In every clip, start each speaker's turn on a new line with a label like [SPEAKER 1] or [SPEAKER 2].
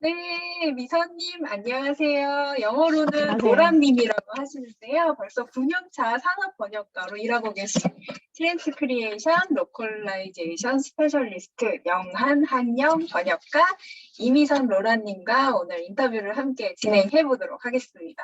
[SPEAKER 1] 네, 미선님, 안녕하세요. 영어로는
[SPEAKER 2] 안녕하세요.
[SPEAKER 1] 로라님이라고 하시는데요. 벌써 9년차 산업 번역가로 일하고 계신 트랜스크리에이션, 로컬라이제이션 스페셜리스트, 영한 한영 번역가 이미선 로라님과 오늘 인터뷰를 함께 진행해 보도록 하겠습니다.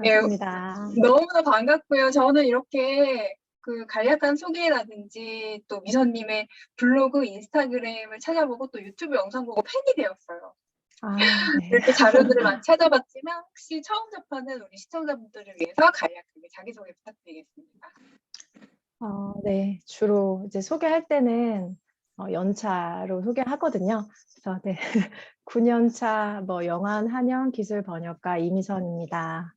[SPEAKER 1] 네,
[SPEAKER 2] 반갑습니다.
[SPEAKER 1] 너무나 반갑고요. 저는 이렇게 그 간략한 소개라든지 또 미선님의 블로그, 인스타그램을 찾아보고 또 유튜브 영상 보고 팬이 되었어요.
[SPEAKER 2] 아, 네.
[SPEAKER 1] 이렇게 자료들을 많이 찾아봤지만 혹시 처음 접하는 우리 시청자분들을 위해서 간략하게 자기소개 부탁드리겠습니다.
[SPEAKER 2] 네. 주로 이제 소개할 때는 연차로 소개하거든요. 그래서 네. 9년차 영한 한영 기술 번역가 이미선입니다.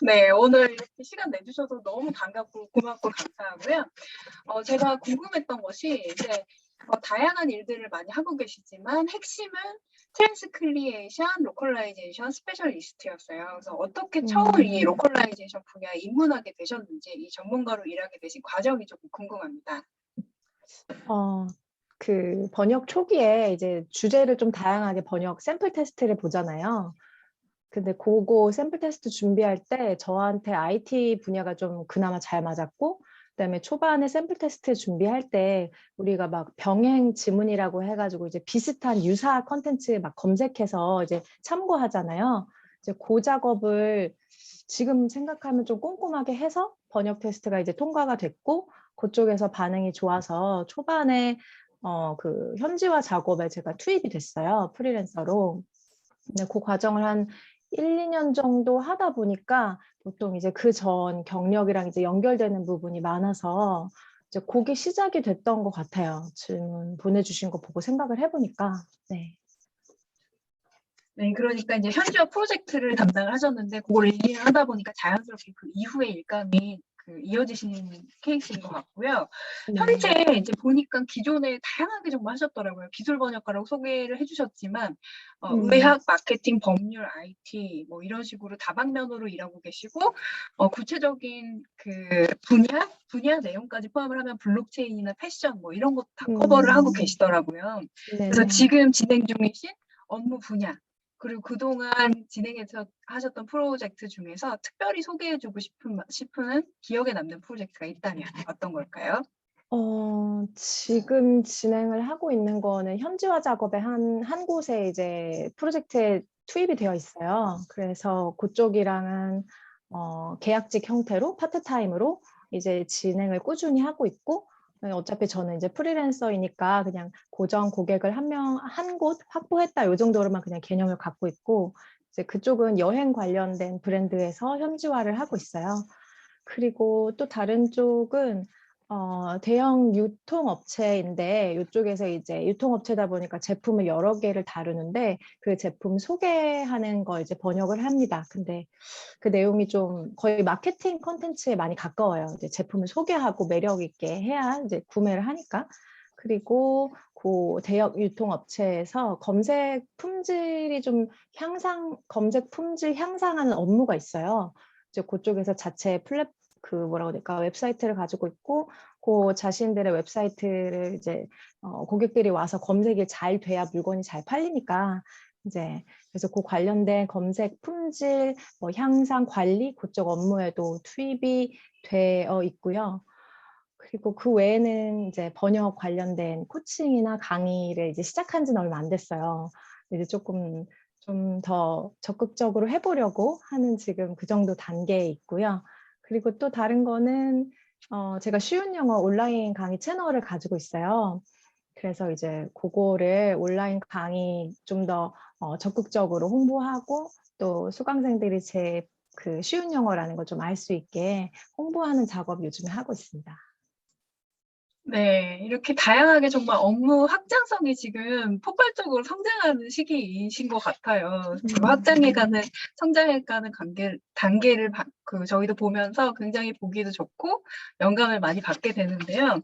[SPEAKER 1] 네, 오늘 이렇게 시간 내주셔서 너무 반갑고 고맙고 감사하고요. 제가 궁금했던 것이 이제 다양한 일들을 많이 하고 계시지만 핵심은 트랜스클리에이션, 로컬라이제이션 스페셜리스트였어요. 그래서 어떻게 처음 이 로컬라이제이션 분야에 입문하게 되셨는지 이 전문가로 일하게 되신 과정이 조금 궁금합니다.
[SPEAKER 2] 그 번역 초기에 이제 주제를 좀 다양하게 번역 샘플 테스트를 보잖아요. 근데 그거 샘플 테스트 준비할 때 저한테 IT 분야가 좀 그나마 잘 맞았고, 그다음에 초반에 샘플 테스트 준비할 때 우리가 막 병행 지문이라고 해가지고 이제 비슷한 유사 컨텐츠 막 검색해서 이제 참고하잖아요. 이제 그 작업을 지금 생각하면 좀 꼼꼼하게 해서 번역 테스트가 이제 통과가 됐고, 그쪽에서 반응이 좋아서 초반에 그 현지화 작업에 제가 투입이 됐어요. 프리랜서로. 근데 그 과정을 한 1, 2년 정도 하다 보니까 보통 이제 그 전 경력이랑 이제 연결되는 부분이 많아서 이제 그게 시작이 됐던 것 같아요. 질문 보내주신 거 보고 생각을 해보니까. 네.
[SPEAKER 1] 네, 그러니까 이제 현지화 프로젝트를 담당을 하셨는데 그걸 일을 하다 보니까 자연스럽게 그 이후의 일감이 그 이어지시는 케이스인 것 같고요.
[SPEAKER 2] 네.
[SPEAKER 1] 현재 이제 보니까 기존에 다양하게 정말 하셨더라고요. 기술 번역가라고 소개를 해주셨지만
[SPEAKER 2] 음,
[SPEAKER 1] 의학, 마케팅, 법률, IT 뭐 이런 식으로 다방면으로 일하고 계시고 구체적인 그 분야 내용까지 포함을 하면 블록체인이나 패션 뭐 이런 것도 다 커버를 하고
[SPEAKER 2] 음,
[SPEAKER 1] 계시더라고요. 그래서
[SPEAKER 2] 네네.
[SPEAKER 1] 지금 진행 중이신 업무 분야 그리고 그동안 진행해서 하셨던 프로젝트 중에서 특별히 소개해주고 싶은 기억에 남는 프로젝트가 있다면 어떤 걸까요?
[SPEAKER 2] 지금 진행을 하고 있는 거는 현지화 작업의 한 곳에 이제 프로젝트에 투입이 되어 있어요. 그래서 그쪽이랑은 계약직 형태로 파트타임으로 이제 진행을 꾸준히 하고 있고, 어차피 저는 이제 프리랜서이니까 그냥 고정 고객을 한 곳 확보했다 요 정도로만 그냥 개념을 갖고 있고, 이제 그쪽은 여행 관련된 브랜드에서 현지화를 하고 있어요. 그리고 또 다른 쪽은 대형 유통업체인데 이쪽에서 이제 유통업체다 보니까 제품을 여러 개를 다루는데 그 제품 소개하는 거 이제 번역을 합니다. 근데 그 내용이 좀 거의 마케팅 컨텐츠에 많이 가까워요. 이제 제품을 소개하고 매력 있게 해야 이제 구매를 하니까. 그리고 그 대형 유통업체에서 검색 품질 향상하는 업무가 있어요. 이제 그쪽에서 자체 그 뭐라고 해야 될까 웹사이트를 가지고 있고 그 자신들의 웹사이트를 이제 고객들이 와서 검색이 잘 돼야 물건이 잘 팔리니까 이제 그래서 그 관련된 검색 품질 향상 관리 그쪽 업무에도 투입이 되어 있고요. 그리고 그 외에는 이제 번역 관련된 코칭이나 강의를 이제 시작한 지는 얼마 안 됐어요. 이제 조금 좀 더 적극적으로 해보려고 하는 지금 그 정도 단계에 있고요. 그리고 또 다른 거는 제가 쉬운 영어 온라인 강의 채널을 가지고 있어요. 그래서 이제 그거를 온라인 강의 좀 더 적극적으로 홍보하고 또 수강생들이 제 그 쉬운 영어라는 걸 좀 알 수 있게 홍보하는 작업 요즘에 하고 있습니다.
[SPEAKER 1] 네, 이렇게 다양하게 정말 업무 확장성이 지금 폭발적으로 성장하는 시기이신 것 같아요. 그 확장해가는, 성장해가는 단계를 저희도 보면서 굉장히 보기도 좋고 영감을 많이 받게 되는데요.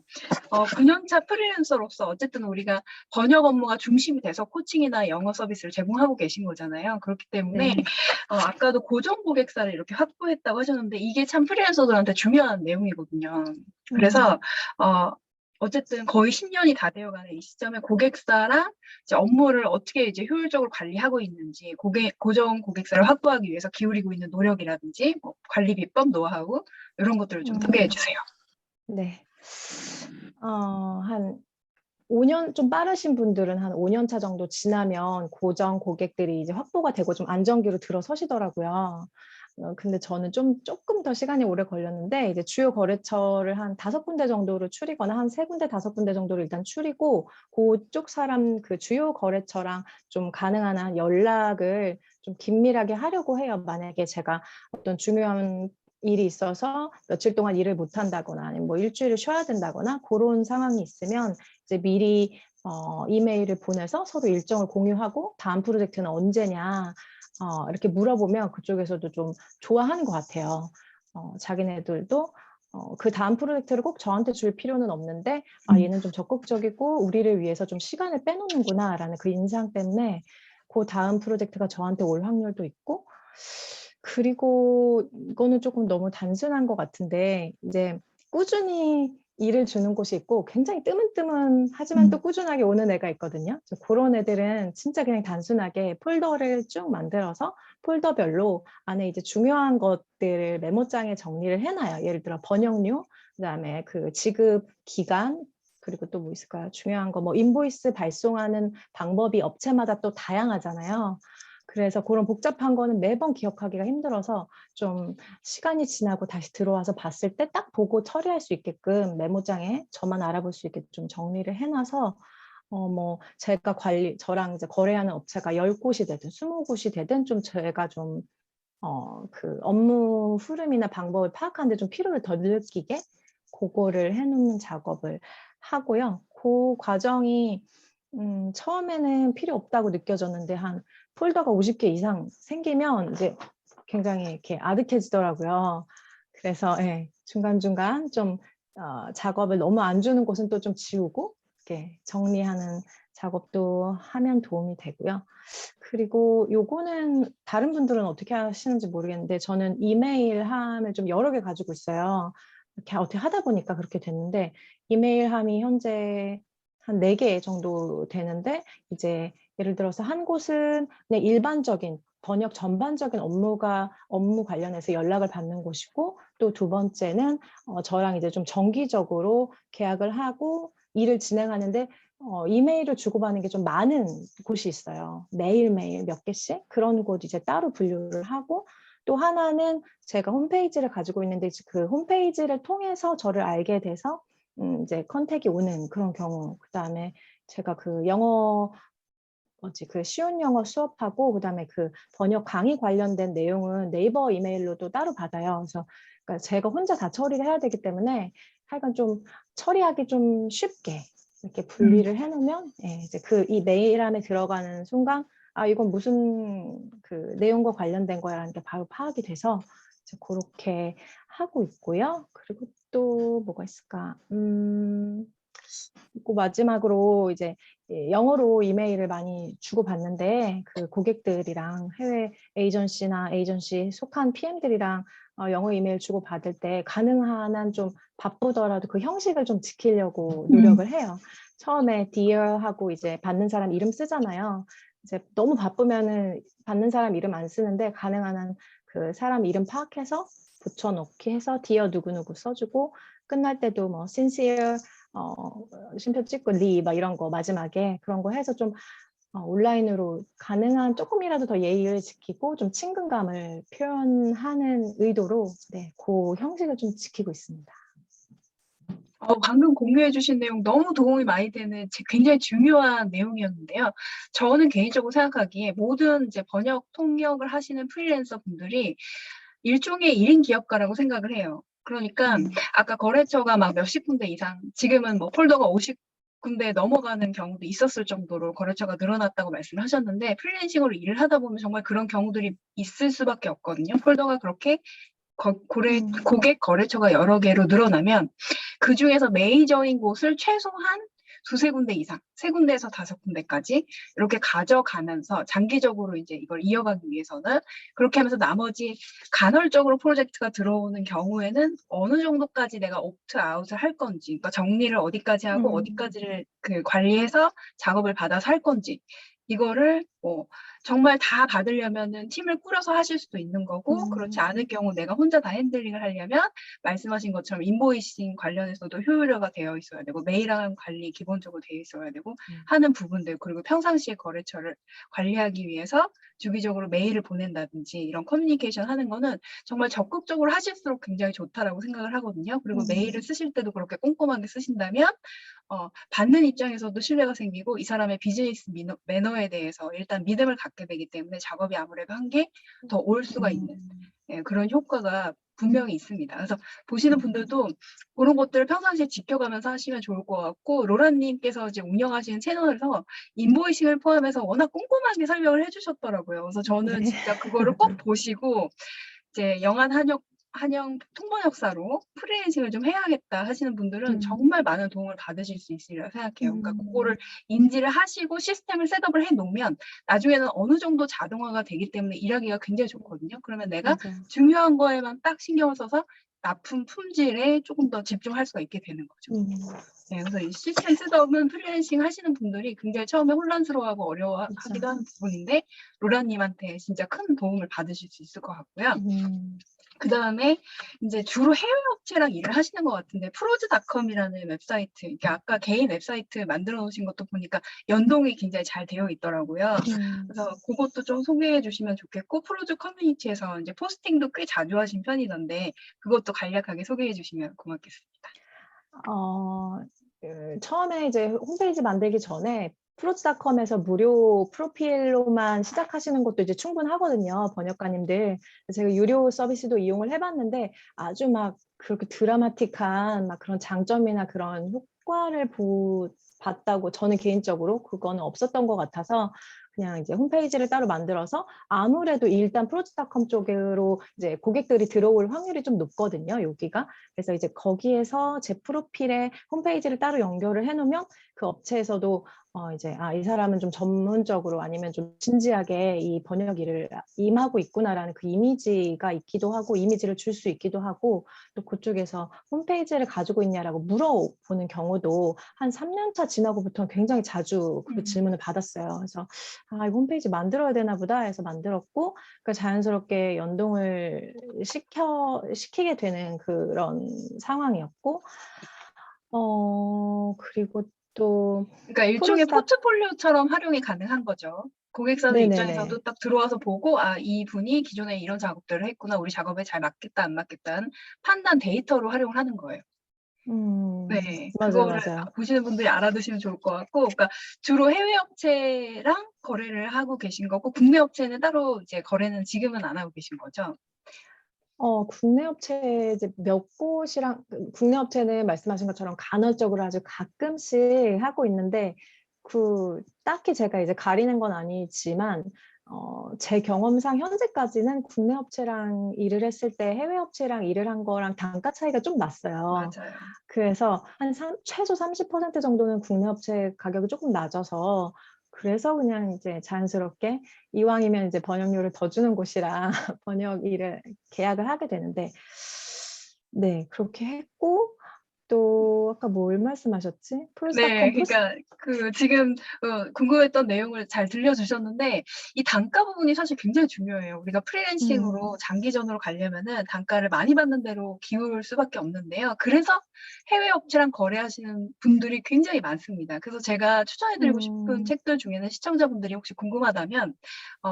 [SPEAKER 1] 9년차 프리랜서로서 어쨌든 우리가 번역 업무가 중심이 돼서 코칭이나 영어 서비스를 제공하고 계신 거잖아요. 그렇기 때문에
[SPEAKER 2] 네.
[SPEAKER 1] 아까도 고정 고객사를 이렇게 확보했다고 하셨는데 이게 참 프리랜서들한테 중요한 내용이거든요.
[SPEAKER 2] 음,
[SPEAKER 1] 그래서 어, 어쨌든 거의 10년이 다 되어가는 이 시점에 고객사랑 이제 업무를 어떻게 이제 효율적으로 관리하고 있는지, 고정 고객사를 확보하기 위해서 기울이고 있는 노력이라든지, 뭐 관리 비법, 노하우, 이런 것들을 좀 소개해 주세요.
[SPEAKER 2] 네. 한 5년, 좀 빠르신 분들은 한 5년 차 정도 지나면 고정 고객들이 이제 확보가 되고 좀 안정기로 들어서시더라고요. 근데 저는 조금 더 시간이 오래 걸렸는데, 이제 주요 거래처를 한 5군데 정도로 추리거나 한 3군데, 5군데 정도로 일단 추리고, 그쪽 사람 그 주요 거래처랑 좀 가능한 한 연락을 좀 긴밀하게 하려고 해요. 만약에 제가 어떤 중요한 일이 있어서 며칠 동안 일을 못 한다거나 아니면 뭐 일주일을 쉬어야 된다거나 그런 상황이 있으면 이제 미리 이메일을 보내서 서로 일정을 공유하고 다음 프로젝트는 언제냐 이렇게 물어보면 그쪽에서도 좀 좋아하는 것 같아요. 자기네들도 그 다음 프로젝트를 꼭 저한테 줄 필요는 없는데 얘는 좀 적극적이고 우리를 위해서 좀 시간을 빼놓는구나라는 그 인상 때문에 그 다음 프로젝트가 저한테 올 확률도 있고, 그리고 이거는 조금 너무 단순한 것 같은데 이제 꾸준히 일을 주는 곳이 있고 굉장히 뜨문뜨문하지만 또 꾸준하게 오는 애가 있거든요. 그런 애들은 진짜 그냥 단순하게 폴더를 쭉 만들어서 폴더별로 안에 이제 중요한 것들을 메모장에 정리를 해놔요. 예를 들어 번역료, 그다음에 그 지급 기간, 그리고 또 뭐 있을까요? 중요한 거 뭐 인보이스 발송하는 방법이 업체마다 또 다양하잖아요. 그래서 그런 복잡한 거는 매번 기억하기가 힘들어서 좀 시간이 지나고 다시 들어와서 봤을 때 딱 보고 처리할 수 있게끔 메모장에 저만 알아볼 수 있게 좀 정리를 해놔서 뭐 제가 저랑 이제 거래하는 업체가 10곳이 되든 20곳이 되든 좀 제가 좀 그 업무 흐름이나 방법을 파악하는데 좀 피로를 덜 느끼게 그거를 해놓는 작업을 하고요. 그 과정이 처음에는 필요 없다고 느껴졌는데 한 폴더가 50개 이상 생기면 이제 굉장히 이렇게 아득해지더라고요. 그래서 예, 중간중간 좀 작업을 너무 안 주는 곳은 또 좀 지우고 이렇게 정리하는 작업도 하면 도움이 되고요. 그리고 요거는 다른 분들은 어떻게 하시는지 모르겠는데 저는 이메일함을 좀 여러 개 가지고 있어요. 이렇게 어떻게 하다 보니까 그렇게 됐는데 이메일함이 현재 한 4개 정도 되는데 이제 예를 들어서 한 곳은 그냥 일반적인 번역 전반적인 업무 관련해서 연락을 받는 곳이고 또 두 번째는 저랑 이제 좀 정기적으로 계약을 하고 일을 진행하는데 이메일을 주고받는 게 좀 많은 곳이 있어요. 매일매일 몇 개씩 그런 곳 이제 따로 분류를 하고, 또 하나는 제가 홈페이지를 가지고 있는데 그 홈페이지를 통해서 저를 알게 돼서 이제 컨택이 오는 그런 경우, 그다음에 제가 그 그 쉬운 영어 수업하고 그다음에 그 번역 강의 관련된 내용은 네이버 이메일로도 따로 받아요. 그래서 그러니까 제가 혼자 다 처리를 해야 되기 때문에 하여간 좀 처리하기 좀 쉽게 이렇게 분리를 해놓으면 이제 이 메일 안에 들어가는 순간 이건 무슨 그 내용과 관련된 거야라는 게 바로 파악이 돼서 이제 그렇게 하고 있고요. 그리고 또 뭐가 있을까? 그리고 마지막으로 이제 영어로 이메일을 많이 주고받는데 그 고객들이랑 해외 에이전시 속한 PM들이랑 영어 이메일 주고받을 때 가능한 한 좀 바쁘더라도 그 형식을 좀 지키려고 노력을 해요. 처음에 Dear 하고 이제 받는 사람 이름 쓰잖아요. 이제 너무 바쁘면은 받는 사람 이름 안 쓰는데 가능한 한 그 사람 이름 파악해서 붙여놓기 해서 Dear 누구누구 써주고, 끝날 때도 뭐 sincere 쉼표 찍고 막 이런 거 마지막에 그런 거 해서 좀 온라인으로 가능한 조금이라도 더 예의를 지키고 좀 친근감을 표현하는 의도로 그 형식을 좀 지키고 있습니다.
[SPEAKER 1] 방금 공유해 주신 내용 너무 도움이 많이 되는 굉장히 중요한 내용이었는데요. 저는 개인적으로 생각하기에 모든 이제 번역 통역을 하시는 프리랜서 분들이 일종의 1인 기업가라고 생각을 해요. 그러니까 아까 거래처가 막 몇십 군데 이상, 지금은 뭐 폴더가 50군데 넘어가는 경우도 있었을 정도로 거래처가 늘어났다고 말씀을 하셨는데, 프리랜싱으로 일을 하다 보면 정말 그런 경우들이 있을 수밖에 없거든요. 폴더가 그렇게 고객 거래처가 여러 개로 늘어나면 그 중에서 메이저인 곳을 최소한 두세 군데 이상, 세 군데에서 다섯 군데까지 이렇게 가져가면서 장기적으로 이제 이걸 이어가기 위해서는 그렇게 하면서 나머지 간헐적으로 프로젝트가 들어오는 경우에는 어느 정도까지 내가 옵트아웃을 할 건지, 그러니까 정리를 어디까지 하고 어디까지를 그 관리해서 작업을 받아서 할 건지, 이거를 뭐 정말 다 받으려면은 팀을 꾸려서 하실 수도 있는 거고, 그렇지 않을 경우 내가 혼자 다 핸들링을 하려면 말씀하신 것처럼 인보이싱 관련해서도 효율화가 되어 있어야 되고, 메일함 관리 기본적으로 되어 있어야 되고 하는 부분들, 그리고 평상시에 거래처를 관리하기 위해서 주기적으로 메일을 보낸다든지 이런 커뮤니케이션 하는 거는 정말 적극적으로 하실수록 굉장히 좋다라고 생각을 하거든요. 그리고 메일을 쓰실 때도 그렇게 꼼꼼하게 쓰신다면 받는 입장에서도 신뢰가 생기고 이 사람의 비즈니스 매너에 대해서 일단 믿음을 갖게 되기 때문에 작업이 아무래도 한 게 더 올 수가 있는 그런 효과가 분명히 있습니다. 그래서 보시는 분들도 그런 것들을 평상시에 지켜가면서 하시면 좋을 것 같고, 로라님께서 이제 운영하시는 채널에서 인보이싱을 포함해서 워낙 꼼꼼하게 설명을 해주셨더라고요. 그래서 저는 진짜 그거를 꼭 보시고 이제 영한 한영 통번역사로 프리랜싱을 좀 해야겠다 하시는 분들은 정말 많은 도움을 받으실 수 있으리라 생각해요. 그러니까 그거를 인지를 하시고 시스템을 셋업을 해 놓으면 나중에는 어느 정도 자동화가 되기 때문에 일하기가 굉장히 좋거든요. 그러면 내가
[SPEAKER 2] 맞아요.
[SPEAKER 1] 중요한 거에만 딱 신경을 써서 납품 품질에 조금 더 집중할 수가 있게 되는 거죠. 네, 그래서 이 시스템 셋업은 프리랜싱 하시는 분들이 굉장히 처음에 혼란스러워하고 어려워하기도 하는 부분인데 로라님한테 진짜 큰 도움을 받으실 수 있을 것 같고요. 그 다음에 이제 주로 해외 업체랑 일을 하시는 것 같은데 프로즈닷컴이라는 웹사이트, 이게 아까 개인 웹사이트 만들어 놓으신 것도 보니까 연동이 굉장히 잘 되어 있더라고요. 그래서 그것도 좀 소개해 주시면 좋겠고, 프로즈 커뮤니티에서 이제 포스팅도 꽤 자주 하신 편이던데 그것도 간략하게 소개해 주시면 고맙겠습니다.
[SPEAKER 2] 처음에 이제 홈페이지 만들기 전에 프로즈닷컴에서 무료 프로필로만 시작하시는 것도 이제 충분하거든요, 번역가님들. 제가 유료 서비스도 이용을 해봤는데 아주 막 그렇게 드라마틱한 막 그런 장점이나 그런 효과를 봤다고 저는 개인적으로 그거는 없었던 것 같아서 그냥 이제 홈페이지를 따로 만들어서 아무래도 일단 프로즈닷컴 쪽으로 이제 고객들이 들어올 확률이 좀 높거든요, 여기가. 그래서 이제 거기에서 제 프로필에 홈페이지를 따로 연결을 해놓으면 그 업체에서도 이제 이 사람은 좀 전문적으로 아니면 좀 진지하게 이 번역 일을 임하고 있구나라는 그 이미지가 있기도 하고 이미지를 줄 수 있기도 하고, 또 그쪽에서 홈페이지를 가지고 있냐라고 물어보는 경우도 한 3년 차 지나고부터는 굉장히 자주 그 질문을 받았어요. 그래서 이거 홈페이지 만들어야 되나 보다 해서 만들었고, 그 자연스럽게 연동을 시키게 되는 그런 상황이었고, 그리고 또
[SPEAKER 1] 그러니까 일종의 포트폴리오처럼 활용이 가능한 거죠. 고객사들 입장에서도 딱 들어와서 보고 이 분이 기존에 이런 작업들을 했구나, 우리 작업에 잘 맞겠다 안 맞겠다는 판단 데이터로 활용을 하는 거예요. 네, 그거를
[SPEAKER 2] 맞아요.
[SPEAKER 1] 보시는 분들이 알아두시면 좋을 것 같고, 그러니까 주로 해외 업체랑 거래를 하고 계신 거고, 국내 업체는 따로 이제 거래는 지금은 안 하고 계신 거죠?
[SPEAKER 2] 국내 업체 이제 몇 곳이랑, 국내 업체는 말씀하신 것처럼 간헐적으로 아주 가끔씩 하고 있는데, 딱히 제가 이제 가리는 건 아니지만, 제 경험상 현재까지는 국내 업체랑 일을 했을 때 해외 업체랑 일을 한 거랑 단가 차이가 좀 났어요.
[SPEAKER 1] 맞아요.
[SPEAKER 2] 그래서 최소 30% 정도는 국내 업체 가격이 조금 낮아서, 그래서 그냥 이제 자연스럽게 이왕이면 이제 번역료를 더 주는 곳이랑 번역 일을 계약을 하게 되는데, 네, 그렇게 했고, 또 아까 뭘 말씀하셨지?
[SPEAKER 1] 네,
[SPEAKER 2] 프로스닷컴
[SPEAKER 1] 그러니까 지금 궁금했던 내용을 잘 들려주셨는데 이 단가 부분이 사실 굉장히 중요해요. 우리가 프리랜싱으로 장기전으로 가려면은 단가를 많이 받는 대로 기울 수밖에 없는데요. 그래서 해외 업체랑 거래하시는 분들이 굉장히 많습니다. 그래서 제가 추천해드리고 싶은 책들 중에는 시청자분들이 혹시 궁금하다면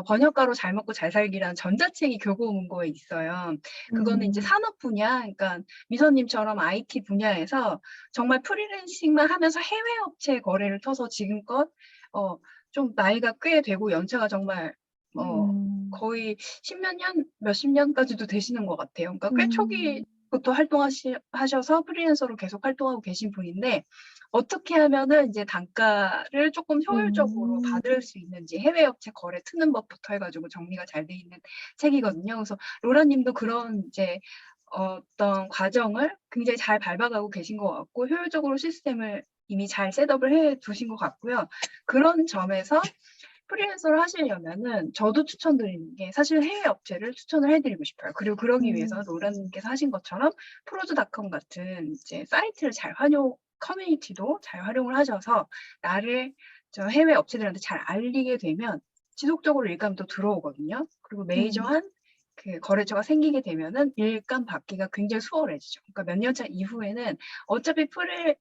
[SPEAKER 1] 번역가로 잘 먹고 잘 살기라는 전자책이 교보문고에 있어요. 그거는 이제 산업 분야, 그러니까 미선님처럼 IT 분야에서 정말 프리랜싱만 하면서 해외 업체 거래를 터서 지금껏 좀 나이가 꽤 되고 연차가 정말 거의 몇십 년까지도 되시는 것 같아요. 그러니까 꽤 초기부터 활동하셔서 프리랜서로 계속 활동하고 계신 분인데, 어떻게 하면은 이제 단가를 조금 효율적으로 받을 수 있는지 해외 업체 거래 트는 법부터 해가지고 정리가 잘 돼 있는 책이거든요. 그래서 로라님도 그런 이제 어떤 과정을 굉장히 잘 밟아가고 계신 것 같고 효율적으로 시스템을 이미 잘 셋업을 해 두신 것 같고요. 그런 점에서 프리랜서를 하시려면은 저도 추천드리는 게 사실 해외 업체를 추천을 해드리고 싶어요. 그리고 그러기 위해서 로라님께서 하신 것처럼 프로즈닷컴 같은 이제 사이트를 커뮤니티도 잘 활용을 하셔서 나를 저 해외 업체들한테 잘 알리게 되면 지속적으로 일감이 또 들어오거든요. 그리고 메이저한 그 거래처가 생기게 되면은 일감 받기가 굉장히 수월해지죠. 그러니까 몇 년 차 이후에는 어차피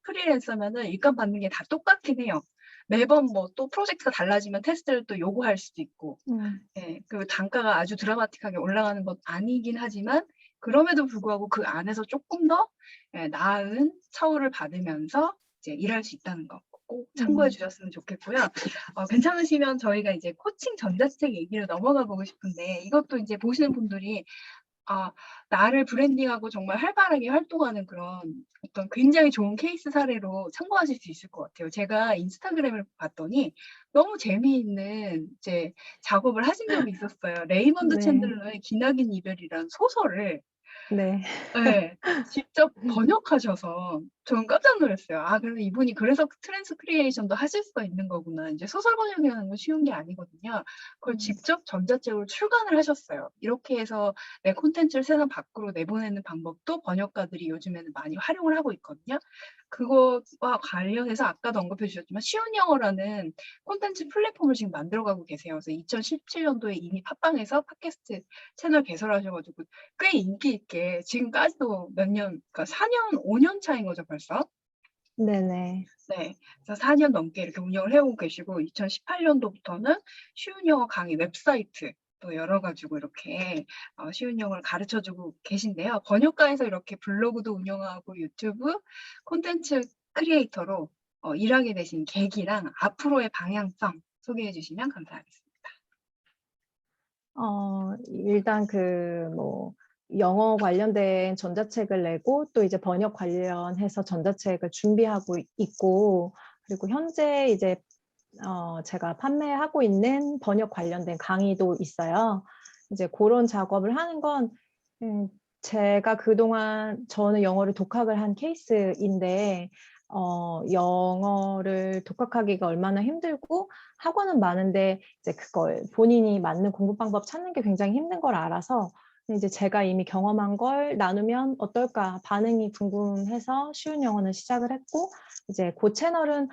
[SPEAKER 1] 프리랜서면은 일감 받는 게 다 똑같긴 해요. 매번 뭐 또 프로젝트가 달라지면 테스트를 또 요구할 수도 있고, 예, 그 단가가 아주 드라마틱하게 올라가는 건 아니긴 하지만, 그럼에도 불구하고 그 안에서 조금 더 예, 나은 처우를 받으면서 이제 일할 수 있다는 거 꼭 참고해 주셨으면 좋겠고요. 괜찮으시면 저희가 이제 코칭 전자책 얘기로 넘어가 보고 싶은데, 이것도 이제 보시는 분들이 아, 나를 브랜딩하고 정말 활발하게 활동하는 그런 어떤 굉장히 좋은 케이스 사례로 참고하실 수 있을 것 같아요. 제가 인스타그램을 봤더니 너무 재미있는 이제 작업을 하신 적이 있었어요. 레이먼드
[SPEAKER 2] 네.
[SPEAKER 1] 챈들러의 기나긴 이별이란 소설을
[SPEAKER 2] 네.
[SPEAKER 1] 네, 직접 번역하셔서 저는 깜짝 놀랐어요. 아, 그래서 이분이 그래서 트랜스크리에이션도 하실 수가 있는 거구나. 이제 소설 번역이라는 건 쉬운 게 아니거든요. 그걸 직접 전자책으로 출간을 하셨어요. 이렇게 해서 내 콘텐츠를 세상 밖으로 내보내는 방법도 번역가들이 요즘에는 많이 활용을 하고 있거든요. 그거와 관련해서 아까도 언급해 주셨지만 쉬운 영어라는 콘텐츠 플랫폼을 지금 만들어가고 계세요. 그래서 2017년도에 이미 팟빵에서 팟캐스트 채널 개설하셔가지고 꽤 인기 있게 지금까지도 몇 년, 그러니까 4년, 5년 차인 거죠, 벌써.
[SPEAKER 2] 네네.
[SPEAKER 1] 네. 그래서 4년 넘게 이렇게 운영을 해오고 계시고, 2018년도부터는 쉬운 영어 강의 웹사이트 또 열어가지고 이렇게 쉬운 영어를 가르쳐주고 계신데요. 번역가에서 이렇게 블로그도 운영하고 유튜브 콘텐츠 크리에이터로 일하게 되신 계기랑 앞으로의 방향성 소개해 주시면 감사하겠습니다.
[SPEAKER 2] 일단 뭐, 영어 관련된 전자책을 내고 또 이제 번역 관련해서 전자책을 준비하고 있고, 그리고 현재 이제 제가 판매하고 있는 번역 관련된 강의도 있어요. 이제 그런 작업을 하는 건 제가 그동안 저는 영어를 독학을 한 케이스인데 영어를 독학하기가 얼마나 힘들고 학원은 많은데 이제 그걸 본인이 맞는 공부 방법 찾는 게 굉장히 힘든 걸 알아서 이제 제가 이미 경험한 걸 나누면 어떨까 반응이 궁금해서 쉬운 영어는 시작을 했고 이제 그 채널은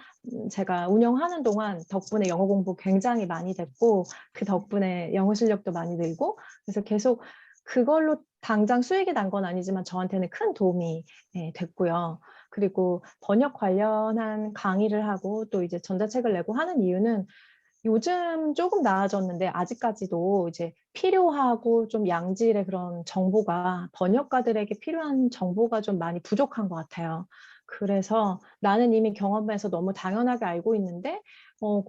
[SPEAKER 2] 제가 운영하는 동안 덕분에 영어 공부 굉장히 많이 됐고 그 덕분에 영어 실력도 많이 늘고 그래서 계속 그걸로 당장 수익이 난 건 아니지만 저한테는 큰 도움이 됐고요. 그리고 번역 관련한 강의를 하고 또 이제 전자책을 내고 하는 이유는 요즘 조금 나아졌는데 아직까지도 이제 필요하고 좀 양질의 그런 정보가 번역가들에게 필요한 정보가 좀 많이 부족한 것 같아요. 그래서 나는 이미 경험해서 너무 당연하게 알고 있는데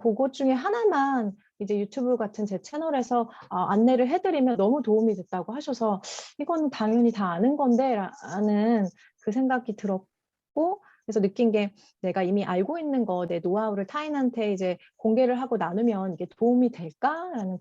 [SPEAKER 2] 그것 중에 하나만 이제 유튜브 같은 제 채널에서 안내를 해드리면 너무 도움이 됐다고 하셔서 이건 당연히 다 아는 건데 라는 그 생각이 들었고 그래서 느낀 게 내가 이미 알고 있는 거, 내 노하우를 타인한테 이제 공개를 하고 나누면 이게 도움이 될까라는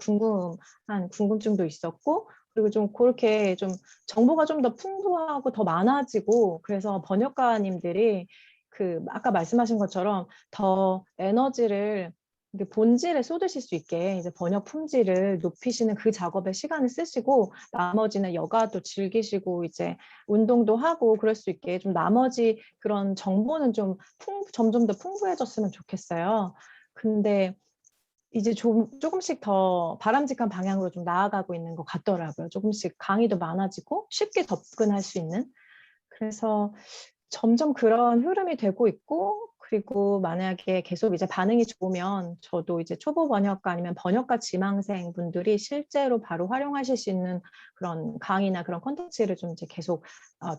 [SPEAKER 2] 궁금증도 있었고, 그리고 좀 그렇게 좀 정보가 좀 더 풍부하고 더 많아지고, 그래서 번역가님들이 그 아까 말씀하신 것처럼 더 에너지를 이게 본질에 쏟으실 수 있게 이제 번역 품질을 높이시는 그 작업에 시간을 쓰시고 나머지는 여가도 즐기시고 이제 운동도 하고 그럴 수 있게 좀 나머지 그런 정보는 좀 점점 더 풍부해졌으면 좋겠어요. 근데 이제 조금씩 더 바람직한 방향으로 좀 나아가고 있는 것 같더라고요. 조금씩 강의도 많아지고 쉽게 접근할 수 있는. 그래서 점점 그런 흐름이 되고 있고 그리고 만약에 계속 이제 반응이 좋으면 저도 이제 초보 번역가 아니면 번역가 지망생 분들이 실제로 바로 활용하실 수 있는 그런 강의나 그런 콘텐츠를 좀 이제 계속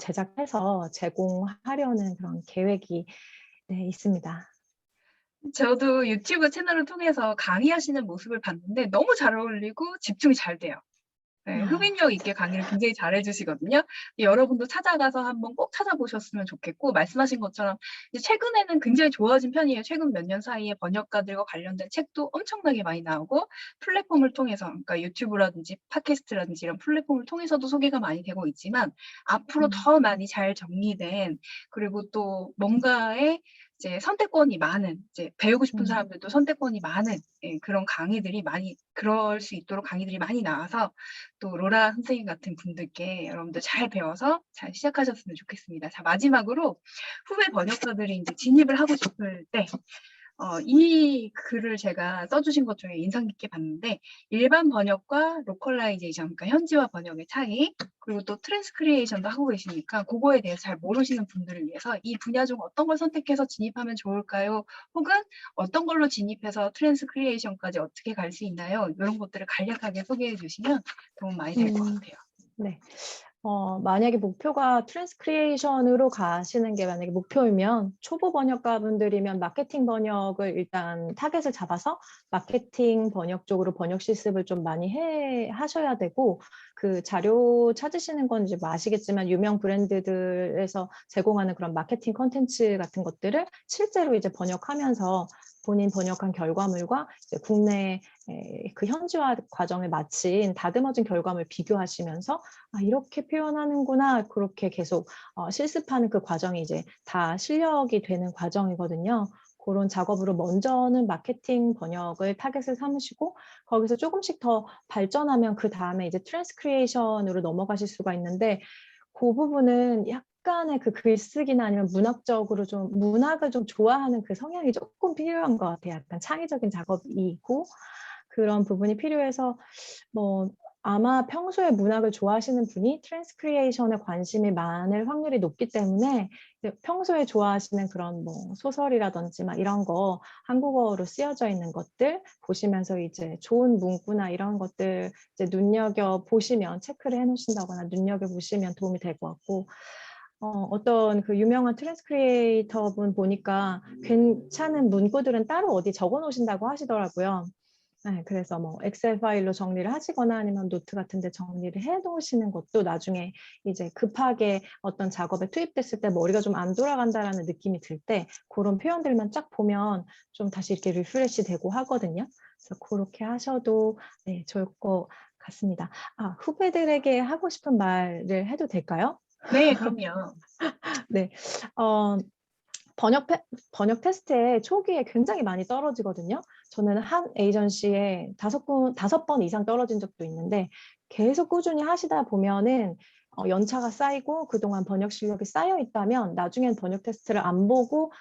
[SPEAKER 2] 제작해서 제공하려는 그런 계획이 있습니다.
[SPEAKER 1] 저도 유튜브 채널을 통해서 강의하시는 모습을 봤는데 너무 잘 어울리고 집중이 잘 돼요. 네, 흡입력 있게 강의를 굉장히 잘 해주시거든요. 여러분도 찾아가서 한번 꼭 찾아보셨으면 좋겠고, 말씀하신 것처럼 이제 최근에는 굉장히 좋아진 편이에요. 최근 몇 년 사이에 번역가들과 관련된 책도 엄청나게 많이 나오고, 플랫폼을 통해서, 그러니까 유튜브라든지 팟캐스트라든지 이런 플랫폼을 통해서도 소개가 많이 되고 있지만, 앞으로 더 많이 잘 정리된, 그리고 또 뭔가의 이제 선택권이 많은, 이제 배우고 싶은
[SPEAKER 2] 음.
[SPEAKER 1] 사람들도 선택권이 많은 그런 강의들이 많이, 그럴 수 있도록 강의들이 많이 나와서 또 로라 선생님 같은 분들께 여러분들 잘 배워서 잘 시작하셨으면 좋겠습니다. 자, 마지막으로 후배 번역가들이 이제 진입을 하고 싶을 때 이 글을 제가 써주신 것 중에 인상 깊게 봤는데, 일반 번역과 로컬라이제이션, 그러니까 현지화 번역의 차이, 그리고 또 트랜스크리에이션도 하고 계시니까 그거에 대해서 잘 모르시는 분들을 위해서 이 분야 중 어떤 걸 선택해서 진입하면 좋을까요? 혹은 어떤 걸로 진입해서 트랜스크리에이션까지 어떻게 갈 수 있나요? 이런 것들을 간략하게 소개해 주시면 도움 많이 될 것 같아요.
[SPEAKER 2] 네. 만약에 목표가 트랜스크리에이션으로 가시는 게 만약에 목표이면 초보 번역가분들이면 마케팅 번역을 일단 타겟을 잡아서 마케팅 번역 쪽으로 번역 실습을 좀 많이 하셔야 되고, 그 자료 찾으시는 건 이제 뭐 아시겠지만 유명 브랜드들에서 제공하는 그런 마케팅 컨텐츠 같은 것들을 실제로 이제 번역하면서 본인 번역한 결과물과 이제 국내 그 현지화 과정을 마친 다듬어진 결과물 비교하시면서 이렇게 표현하는구나, 그렇게 계속 실습하는 그 과정이 이제 다 실력이 되는 과정이거든요. 그런 작업으로 먼저는 마케팅 번역을 타겟을 삼으시고, 거기서 조금씩 더 발전하면 그 다음에 이제 트랜스크리에이션으로 넘어가실 수가 있는데, 그 부분은 약간의 그 글쓰기나 아니면 문학적으로 좀 문학을 좀 좋아하는 그 성향이 조금 필요한 것 같아요. 약간 창의적인 작업이고 그런 부분이 필요해서, 뭐 아마 평소에 문학을 좋아하시는 분이 트랜스크리에이션에 관심이 많을 확률이 높기 때문에 평소에 좋아하시는 그런 뭐 소설이라든지 막 이런 거 한국어로 쓰여져 있는 것들 보시면서 이제 좋은 문구나 이런 것들 이제 눈여겨 보시면, 체크를 해 놓으신다거나 눈여겨 보시면 도움이 될 것 같고, 어떤 그 유명한 트랜스크리에이터 분 보니까 괜찮은 문구들은 따로 어디 적어 놓으신다고 하시더라고요. 네, 그래서 뭐 엑셀 파일로 정리를 하시거나 아니면 노트 같은 데 정리를 해 놓으시는 것도 나중에 이제 급하게 어떤 작업에 투입됐을 때 머리가 좀 안 돌아간다라는 느낌이 들 때 그런 표현들만 쫙 보면 좀 다시 이렇게 리프레시 되고 하거든요. 그래서 그렇게 하셔도 네, 좋을 것 같습니다. 후배들에게 하고 싶은 말을 해도 될까요?
[SPEAKER 1] 네, 그럼요.
[SPEAKER 2] 네. 어, 번역 테스트에 초기에 굉장히 많이 떨어지거든요. 저는 한 에이전시에 5번 이상 떨어진 적도 있는데, 계속 꾸준히 하시다 보면은 연차가 쌓이고 그동안 번역 실력이 쌓여 있다면 나중엔 번역 테스트를 안 보고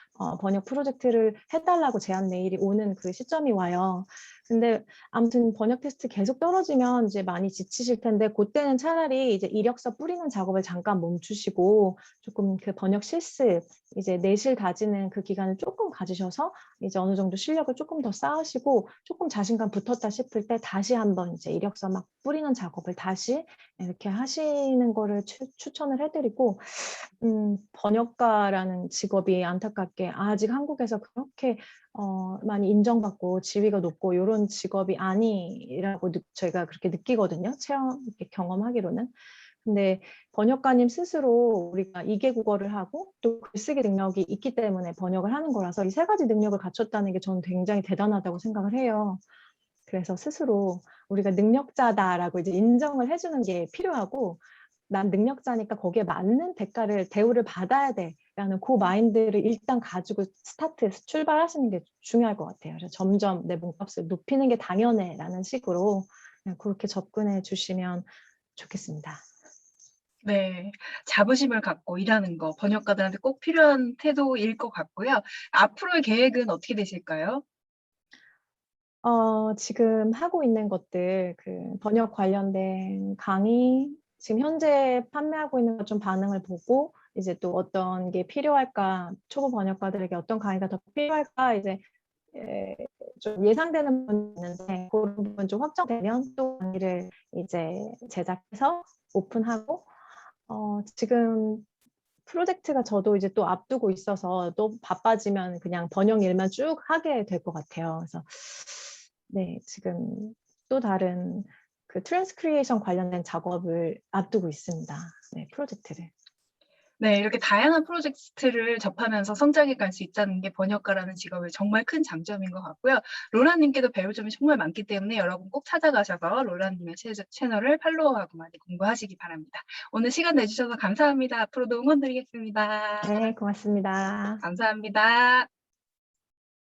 [SPEAKER 2] 번역 프로젝트를 해달라고 제안 메일이 오는 그 시점이 와요. 근데 아무튼 번역 테스트 계속 떨어지면 이제 많이 지치실 텐데, 그때는 차라리 이제 이력서 뿌리는 작업을 잠깐 멈추시고 조금 그 번역 실습 이제 내실 다지는 그 기간을 조금 가지셔서 이제 어느 정도 실력을 조금 더 쌓으시고 조금 자신감 붙었다 싶을 때 다시 한번 이제 이력서 막 뿌리는 작업을 다시 이렇게 하시는 거를 추천을 해드리고, 번역가라는 직업이 안타깝게 아직 한국에서 그렇게 많이 인정받고 지위가 높고 이런 직업이 아니라고 저희가 그렇게 느끼거든요. 이렇게 경험하기로는. 근데 번역가님 스스로 우리가 2개 국어를 하고 또 글쓰기 능력이 있기 때문에 번역을 하는 거라서 이 3가지 능력을 갖췄다는 게 저는 굉장히 대단하다고 생각을 해요. 그래서 스스로 우리가 능력자다라고 이제 인정을 해주는 게 필요하고, 난 능력자니까 거기에 맞는 대우를 받아야 돼라는 그 마인드를 일단 가지고 출발하시는 게 중요할 것 같아요. 그래서 점점 내 몸값을 높이는 게 당연해라는 식으로 그냥 그렇게 접근해 주시면 좋겠습니다.
[SPEAKER 1] 네, 자부심을 갖고 일하는 거 번역가들한테 꼭 필요한 태도일 것 같고요. 앞으로의 계획은 어떻게 되실까요?
[SPEAKER 2] 지금 하고 있는 것들, 그 번역 관련된 강의, 지금 현재 판매하고 있는 것 좀 반응을 보고, 이제 또 어떤 게 필요할까, 초보 번역가들에게 어떤 강의가 더 필요할까, 이제 좀 예상되는 부분이 있는데, 그런 부분 좀 확정되면 또 강의를 이제 제작해서 오픈하고, 지금 프로젝트가 저도 이제 또 앞두고 있어서 또 바빠지면 그냥 번역 일만 쭉 하게 될 것 같아요. 그래서 네, 지금 또 다른 그 트랜스크리에이션 관련된 작업을 앞두고 있습니다. 네, 프로젝트를.
[SPEAKER 1] 네, 이렇게 다양한 프로젝트를 접하면서 성장해 갈 수 있다는 게 번역가라는 직업의 정말 큰 장점인 것 같고요. 로라님께도 배울 점이 정말 많기 때문에 여러분 꼭 찾아가셔서 로라님의 채널을 팔로우하고 많이 공부하시기 바랍니다. 오늘 시간 내주셔서 감사합니다. 앞으로도 응원드리겠습니다.
[SPEAKER 2] 네, 고맙습니다.
[SPEAKER 1] 감사합니다.